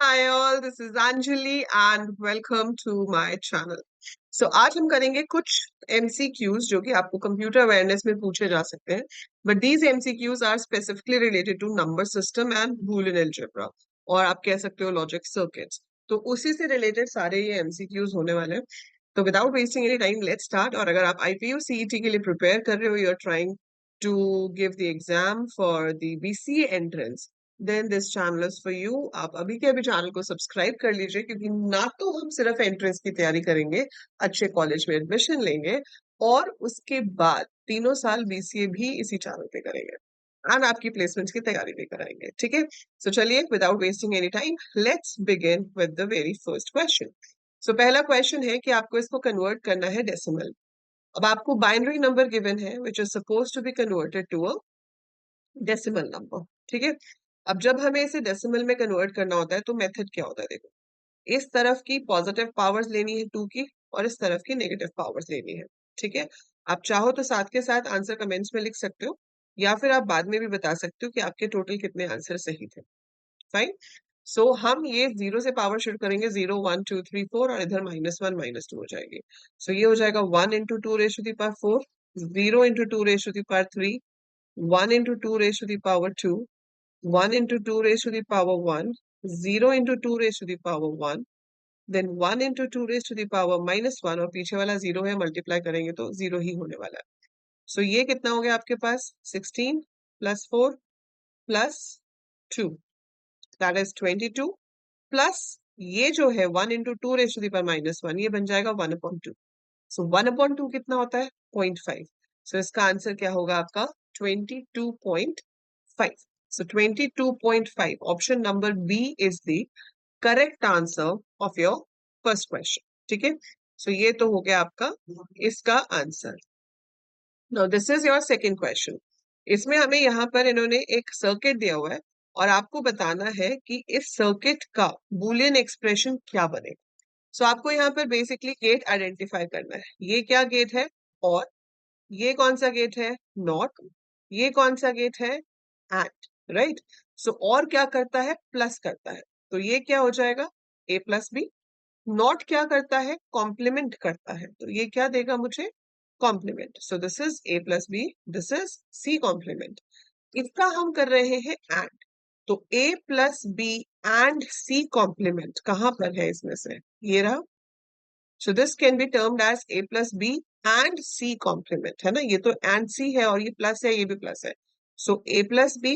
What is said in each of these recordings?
Hi all, this is Anjali and welcome to my channel. So आज हम करेंगे कुछ MCQs जो कि आपको कंप्यूटर अवेयरनेस में पूछे जा सकते हैं. But these MCQs are specifically related to number system and Boolean algebra और आप कह सकते हो logic circuits. तो उसी से रिलेटेड सारे ये MCQs होने वाले हैं. तो without wasting any time let's start. और अगर आप IPU CET के लिए प्रिपेयर कर रहे हो, you are trying to give the exam for the BCA entrance, then this channel is for you. आप अभी के अभी चैनल को सब्सक्राइब कर लीजिए, क्योंकि ना तो हम सिर्फ एंट्रेंस की तैयारी करेंगे, अच्छे कॉलेज में एडमिशन लेंगे और उसके बाद 3 साल BCA भी इसी चैनल पे करेंगे एंड आपकी प्लेसमेंट्स की तैयारी भी कराएंगे. ठीक है, सो चलिए without wasting any time let's begin with the very first question. So पहला क्वेश्चन है कि आपको इसको कन्वर्ट करना है डेसिमल. अब आपको बाइनरी नंबर गिवन है which is suppose to be converted to a decimal number. ठीक है, अब जब हमें इसे डेसिमल में कन्वर्ट करना होता है तो मेथड क्या होता है. देखो, इस तरफ की पॉजिटिव पावर्स लेनी है 2 की और इस तरफ की नेगेटिव पावर्स लेनी है. ठीक है, आप चाहो तो साथ के साथ आंसर कमेंट्स में लिख सकते हो या फिर आप बाद में भी बता सकते हो कि आपके टोटल कितने आंसर सही थे. फाइन. सो हम ये 0 से पावर शुरू करेंगे. 0 1 2 3 4 और इधर -1 -2 हो जाएगी. सो ये हो जाएगा 1 into 2 raised to the power 4, 0 into 2 raised to the power 3, 1 into 2 raised to the power 2, 1 into 2 raised to the power 1, 0 into 2 raised to the power 1, then 1 into 2 raised to the power -1 और पीछे वाला 0 है, multiply करेंगे तो 0 ही होने वाला है. सो ये कितना हो गया आपके पास? 16 plus 4 plus 2, that is 22 plus ये जो है 1 into 2 raised to the power -1, ये बन जाएगा 1/2. सो 1/2 कितना होता है? 0.5. सो इसका आंसर क्या होगा आपका? 22.5. So 22.5. Option number B is the correct answer of your first question. ठीक है, so ये तो हो गया आपका इसका answer. Now this is your second question. इसमें हमें यहाँ पर इन्होंने एक सर्किट दिया हुआ है और आपको बताना है कि इस सर्किट का बूलियन एक्सप्रेशन क्या बनेगा. सो आपको यहाँ पर बेसिकली गेट आइडेंटिफाई करना है. ये क्या गेट है? और ये कौन सा गेट है? नॉट. ये कौन सा गेट है? एंड. राइट. सो और क्या करता है? प्लस करता है. तो ये क्या हो जाएगा? A plus B. नॉट क्या करता है? कॉम्प्लीमेंट करता है. तो ये क्या देगा मुझे? Complement. So this is A plus B, this is C complement. इसका हम कर रहे हैं एंड. तो A plus B and C complement कहां पर है इसमें से? ये रहा. So this can be termed as A plus B and C complement, है ना. ये तो and C है और ये प्लस है, ये भी प्लस है. So A plus B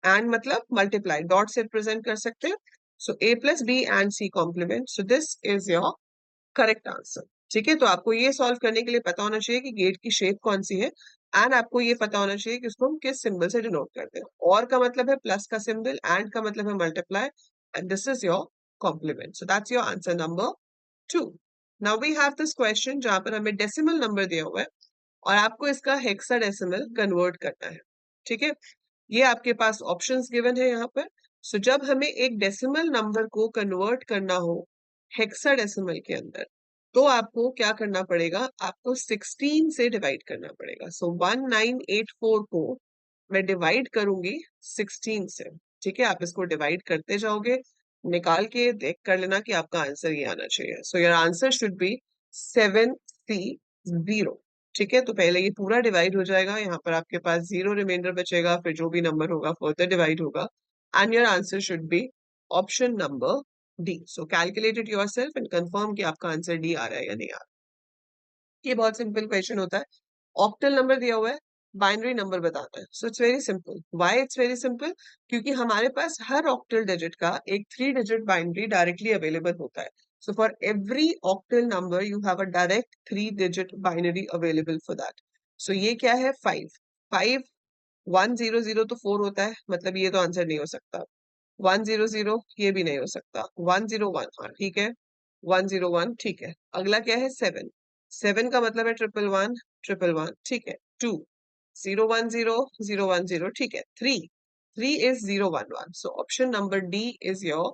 and मतलब multiply, डॉट से प्रेजेंट कर सकते हैं. So A plus B and C complement. So this is your correct answer. ठीक है, तो आपको ये सॉल्व करने के लिए पता होना चाहिए कि गेट की शेप कौन सी है एंड आपको ये पता होना चाहिए कि उसको हम किस सिंबल से डिनोट करते हैं. और का मतलब है प्लस का सिंबल, एंड का मतलब है multiply, and this is your complement. So that's your answer number 2. Now we have this question जहां पर हमें डेसिमल नंबर दिया हुआ है और आपको इसका हेक्साडेसिमल कन्वर्ट करना है. ठीक है, ये आपके पास ऑप्शंस गिवन है यहाँ पर. सो जब हमें एक डेसिमल नंबर को कन्वर्ट करना हो हेक्साडेसिमल के अंदर, तो आपको क्या करना पड़ेगा? आपको 16 से डिवाइड करना पड़ेगा. सो 1984 को मैं डिवाइड करूंगी 16 से. ठीक है, आप इसको डिवाइड करते जाओगे, निकाल के देख कर लेना कि आपका आंसर ये आना चाहिए. So your answer should be 7C0. ठीक है, तो पहले ये पूरा डिवाइड हो जाएगा, यहाँ पर आपके पास 0 रिमाइंडर बचेगा, फिर जो भी नंबर होगा फर्दर डिवाइड होगा, and your answer should be option number D. So calculate it yourself and confirm कि आपका आंसर डी आ रहा है या नहीं आ रहा. ये बहुत सिंपल क्वेश्चन होता है. ऑक्टल नंबर दिया हुआ है, बाइनरी नंबर बताना है. So it's very simple. Why it's very simple? क्योंकि हमारे पास हर ऑक्टल डिजिट का एक 3 डिजिट बाइनरी डायरेक्टली अवेलेबल होता है. So for every octal number, you have a direct 3-digit binary available for that. So ये क्या है? 5. 5 1 0 0 तो 4 होता है, मतलब ये तो आंसर नहीं हो सकता. 1 0 0 ये भी नहीं हो सकता. 1 0 1, हाँ ठीक है. 1 0 1 ठीक है. अगला क्या है? 7. 7 का मतलब है 1 1 1 1 1 1, ठीक है. 2 0 1 0 0 1 0, ठीक है. 3 is 0 1 1. So option number D is your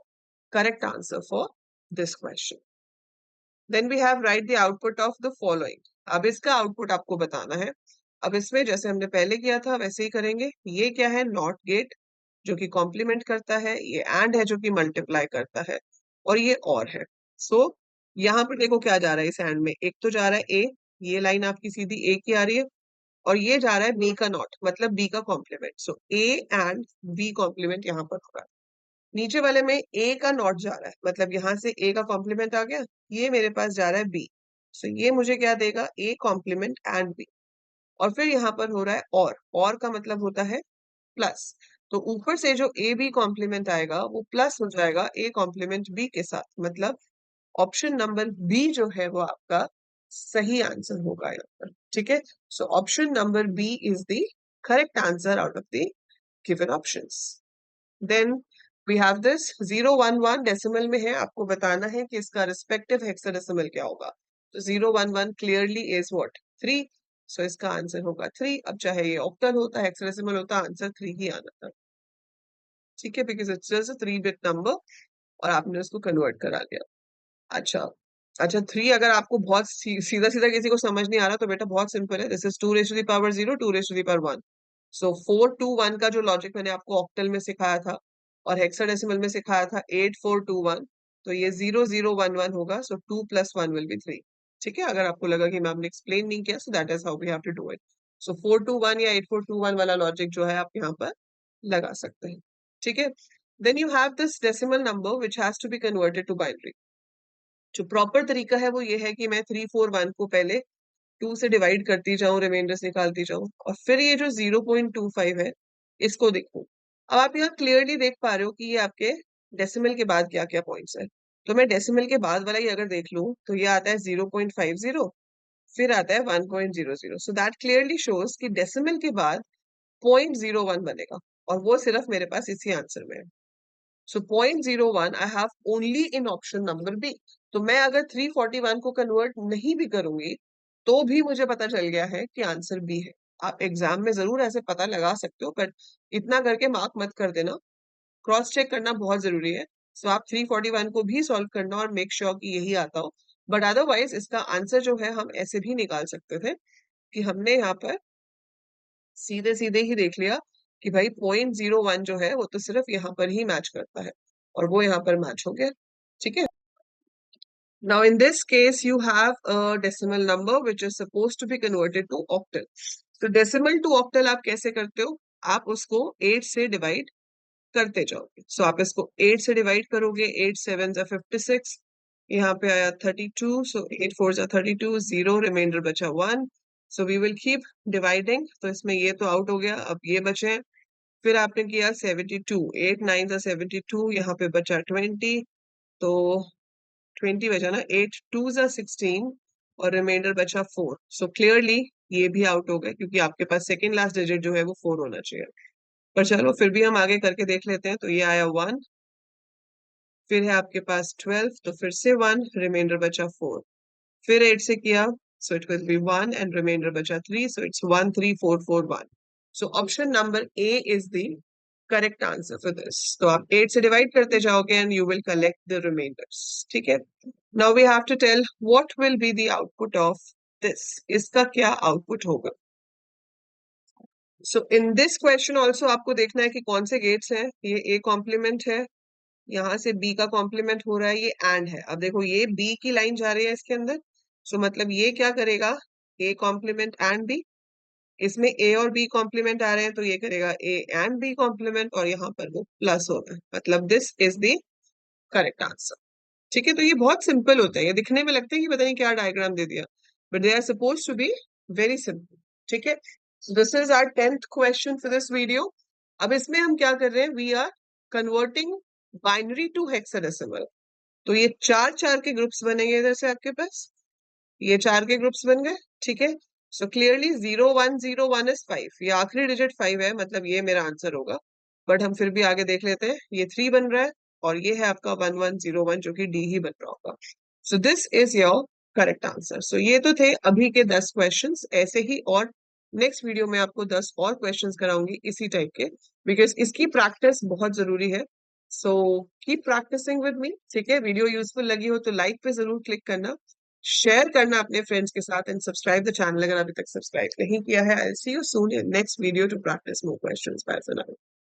correct answer for this question. Then we have write the output of the following. अब इसका आउटपुट आपको बताना है. अब इसमें जैसे हमने पहले किया था वैसे ही करेंगे. ये क्या है? Not gate. जो कि कॉम्प्लीमेंट करता है, ये एंड है जो कि मल्टीप्लाई करता है, और ये और है। सो यहाँ पर देखो क्या जा रहा है इस एंड में, एक तो जा रहा है ए, ये लाइन आपकी सीधी ए की आ रही है, और ये जा रहा है बी का नॉट, मतलब बी का complement. So A and B complement यहाँ पर होगा। नीचे वाले में ए का नॉट जा रहा है, मतलब यहाँ से ए का कॉम्प्लीमेंट आ गया, ये मेरे पास जा रहा है बी। सो ये मुझे क्या देगा, ए कॉम्प्लीमेंट एंड बी। और फिर यहाँ पर हो रहा है और का मतलब होता है प्लस। तो ऊपर से जो ए बी कॉम्प्लीमेंट आएगा वो प्लस हो जाएगा ए कॉम्प्लीमेंट बी के साथ, मतलब ऑप्शन नंबर बी जो है वो आपका सही आंसर होगा यहाँ पर। ठीक है, so option number B is the correct answer out of the given options. Then we have this 011 decimal में है, आपको बताना है कि इसका रिस्पेक्टिव हेक्साडेसिमल क्या होगा। तो 011 क्लियरली इज व्हाट 3, सो इसका आंसर होगा 3। अब चाहे ये ऑक्टल होता हेक्साडेसिमल होता, आंसर 3 ही आना था। ठीक है, because it's just a 3 bit number और आपने उसको कन्वर्ट करा दिया। अच्छा, अच्छा 3 अगर आपको बहुत सीधा सीधा किसी को समझ नहीं आ रहा तो बेटा बहुत सिंपल है, this is 2 raise to the power 0, 2 raise to the power 1। So 4 2 1 का जो लॉजिक मैंने आपको ऑक्टल में सिखाया था और हेक्साडेसिमल में सिखाया था 8 4 2 1, तो ये 0 0 1 1 होगा। सो 2 + 1 विल बी 3। ठीक है, अगर आपको लगा कि मैम ने एक्सप्लेन नहीं किया, so that is how we have to do it. So 4 2 1 या 8 4 2 1 वाला लॉजिक जो है आप यहाँ पर लगा सकते हैं। ठीक है, then you have this decimal number which has to be converted to binary. जो प्रॉपर तरीका है वो ये है कि मैं 3 4 1 को पहले 2 से डिवाइड करती जाऊं, रिमाइंडर्स निकालती जाऊं, और फिर ये जो 0.25 है इसको देखूं। अब आप यहाँ क्लियरली देख पा रहे हो कि ये आपके डेसिमल के बाद क्या क्या पॉइंट्स है। तो मैं डेसिमल के बाद वाला ही अगर देख लूं तो ये आता है 0.50, फिर आता है 1.00। सो दैट क्लियरली शोज कि डेसिमल के बाद 0.01 बनेगा, और वो सिर्फ मेरे पास इसी आंसर में है। So 0.01 I have only in option number B. तो मैं अगर 341 को कन्वर्ट नहीं भी करूंगी तो भी मुझे पता चल गया है कि आंसर बी है। आप एग्जाम में जरूर ऐसे पता लगा सकते हो, बट इतना करके मार्क मत कर देना, क्रॉस चेक करना बहुत जरूरी है। सो आप 341 को भी सॉल्व करना और मेक श्योर कि यही आता हो। बट अदरवाइज इसका आंसर जो है हम ऐसे भी निकाल सकते थे कि हमने यहाँ पर सीधे सीधे ही देख लिया कि भाई 0.01 जो है वो तो सिर्फ यहाँ पर ही मैच करता है, और वो यहाँ पर मैच हो गया। ठीक है, now in this case you have a decimal number which is supposed to be converted to octal. तो decimal to octal आप कैसे करते हो, आप उसको 8 से डिवाइड करते जाओगे। सो आप इसको 8 से डिवाइड करोगे, 8 7 जा 56, यहाँ पे आया 32, सो 8 4 जा 32, 0 रिमाइंडर बचा 1। So we will keep dividing, तो इसमें ये तो आउट हो गया, अब ये बचे हैं। फिर आपने किया 72, 8 9 जा 72, यहाँ पे बचा 20, तो 20 बचा ना, 8 2 जा 16 और रिमाइंडर बचा 4। सो क्लियरली ये भी आउट हो गए क्योंकि आपके पास सेकेंड लास्ट डिजिट जो है वो 4 होना चाहिए। पर चलो फिर भी हम आगे करके देख लेते हैं। तो ये आया 1, फिर है आपके पास 12, तो फिर से 1, रिमाइंडर बचा 4। फिर 8 से किया, so it will be 1 and reminder बचा 3, so it's 1 3 4 4 1। So option number A is the correct answer for this. तो आप 8 से डिवाइड करते जाओगे and you will collect the reminders. ठीक है, now we have to tell what will be the output of this, इसका क्या output होगा। So in this question also आपको देखना है कि कौन से गेट्स हैं। ये ए कॉम्प्लीमेंट है, यहाँ से बी का कॉम्प्लीमेंट हो रहा है, ये एंड है। अब देखो ये बी की लाइन जा रही है इसके अंदर, सो मतलब ये क्या करेगा, ए कॉम्प्लीमेंट एंड बी। इसमें ए और बी कॉम्प्लीमेंट आ रहे हैं तो ये करेगा ए एंड बी कॉम्प्लीमेंट, और यहाँ पर वो प्लस होगा, मतलब this is the correct answer. ठीक है, तो ये बहुत सिंपल होता है, ये दिखने में लगता है कि पता नहीं क्या डायग्राम दे दिया, but they are suppose to be very simple. ठीक है, this is our 10th question for this video. अब इसमें हम क्या कर रहे हैं, we are converting binary to hexadecimal. तो ये चार चार के ग्रुप्स बनेंगे इधर से आपके पास, ये चार के ग्रुप्स बन गए। ठीक है, सो क्लियरली 0 1 0 1 इज 5, ये आखिरी डिजिट 5 है, मतलब ये मेरा आंसर होगा। बट हम फिर भी आगे देख लेते हैं, ये 3 बन रहा है और ये है आपका 1 1 0 1 जो कि डी ही बन रहा होगा। So this is your correct answer. So ये तो थे अभी के 10 क्वेश्चंस, ऐसे ही और नेक्स्ट वीडियो में आपको 10 और क्वेश्चंस कराऊंगी इसी टाइप के, बिकॉज इसकी प्रैक्टिस बहुत जरूरी है। So keep practising with me. ठीक है, वीडियो यूजफुल लगी हो तो लाइक पे जरूर क्लिक करना, शेयर करना अपने फ्रेंड्स के साथ, एंड सब्सक्राइब द चैनल अगर अभी तक सब्सक्राइब नहीं किया है। I see you soon in next video to practise more questions. Bye for now.